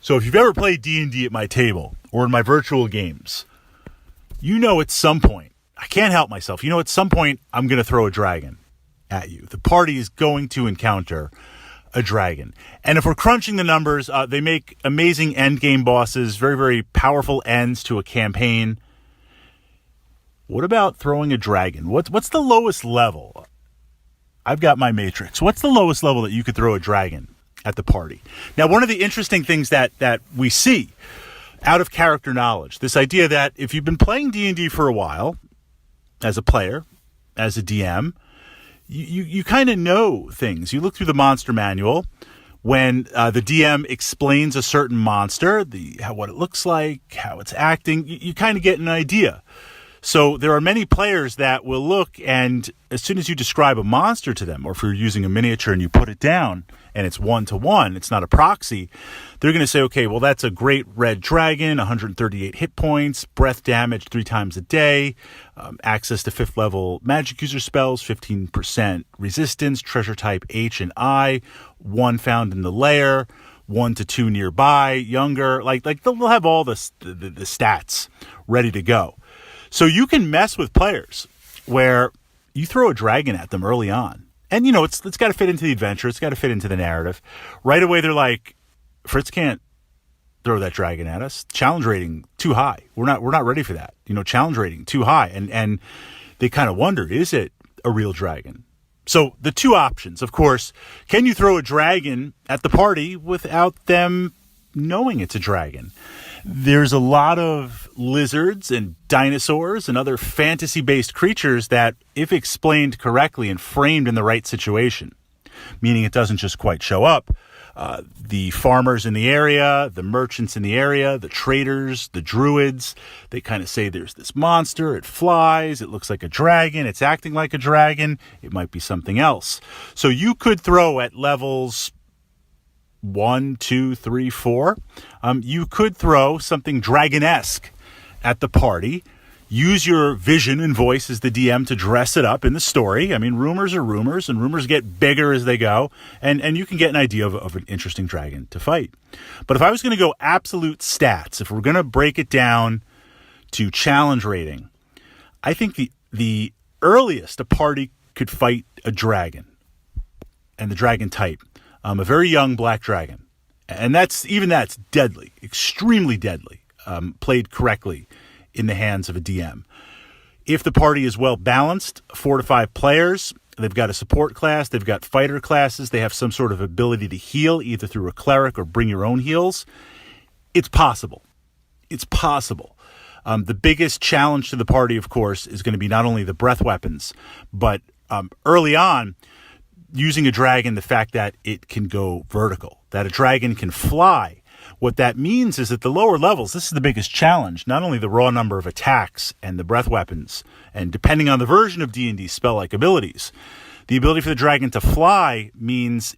So if you've ever played D&D at my table or in my virtual games, you know at some point, I can't help myself, at some point I'm going to throw a dragon at you. The party is going to encounter a dragon. And if we're crunching the numbers, they make amazing endgame bosses, very, very powerful ends to a campaign. What about throwing a dragon? What's the lowest level? I've got my matrix. What's the lowest level that you could throw a dragon at the party? Now, one of the interesting things that we see out of character knowledge, this idea that if you've been playing D&D for a while, as a player, as a DM, you kind of know things. You look through the monster manual when the DM explains a certain monster, what it looks like, how it's acting, you kind of get an idea. So there are many players that will look, and as soon as you describe a monster to them, or if you're using a miniature and you put it down and it's 1-to-1, it's not a proxy, they're going to say, okay, well, that's a great red dragon, 138 hit points, breath damage 3 times a day, access to 5th level magic user spells, 15% resistance, treasure type H and I, 1 found in the lair, 1 to 2 nearby, younger, like they'll have all the stats ready to go. So you can mess with players where you throw a dragon at them early on. And, it's got to fit into the adventure. It's got to fit into the narrative. Right away, they're like, Fritz can't throw that dragon at us. Challenge rating too high. We're not ready for that. Challenge rating too high. And they kind of wonder, is it a real dragon? So the two options, of course, can you throw a dragon at the party without them knowing it's a dragon? There's a lot of lizards and dinosaurs and other fantasy-based creatures that, if explained correctly and framed in the right situation, meaning it doesn't just quite show up, the farmers in the area, the merchants in the area, the traders, the druids, they kind of say there's this monster, it flies, it looks like a dragon, it's acting like a dragon, it might be something else. So you could throw at levels 1, 2, 3, 4. You could throw something dragon-esque at the party. Use your vision and voice as the DM to dress it up in the story. I mean, rumors are rumors, and rumors get bigger as they go, and you can get an idea of an interesting dragon to fight. But if I was going to go absolute stats, if we're going to break it down to challenge rating, I think the earliest a party could fight a dragon, and the dragon type, a very young black dragon. And that's deadly, extremely deadly, played correctly in the hands of a DM. If the party is well balanced, 4 to 5 players, they've got a support class, they've got fighter classes, they have some sort of ability to heal, either through a cleric or bring your own heals, it's possible. It's possible. The biggest challenge to the party, of course, is going to be not only the breath weapons, but early on, using a dragon, the fact that it can go vertical, that a dragon can fly. What that means is at the lower levels, this is the biggest challenge, not only the raw number of attacks and the breath weapons, and depending on the version of D&D spell-like abilities, the ability for the dragon to fly means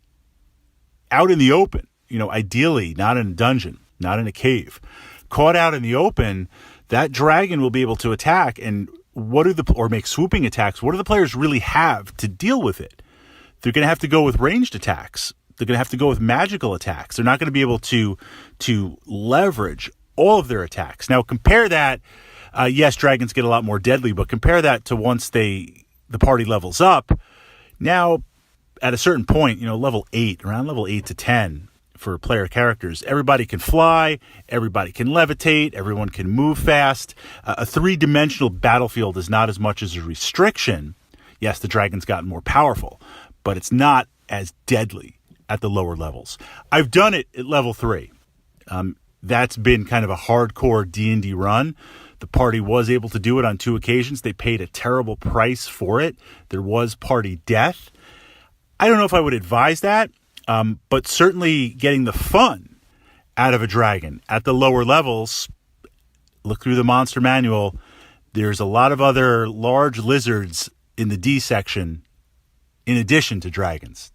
out in the open, ideally not in a dungeon, not in a cave. Caught out in the open, that dragon will be able to attack, and or make swooping attacks. What do the players really have to deal with it? They're going to have to go with ranged attacks. They're going to have to go with magical attacks. They're not going to be able to leverage all of their attacks. Now, compare that. Yes, dragons get a lot more deadly, but compare that to once the party levels up. Now, at a certain point, level 8, around level 8 to 10 for player characters, everybody can fly, everybody can levitate, everyone can move fast. A 3-dimensional battlefield is not as much as a restriction. Yes, the dragon's gotten more powerful, but it's not as deadly at the lower levels. I've done it at level 3. That's been kind of a hardcore D&D run. The party was able to do it on 2 occasions. They paid a terrible price for it. There was party death. I don't know if I would advise that, but certainly getting the fun out of a dragon at the lower levels, look through the monster manual. There's a lot of other large lizards in the D section in addition to dragons.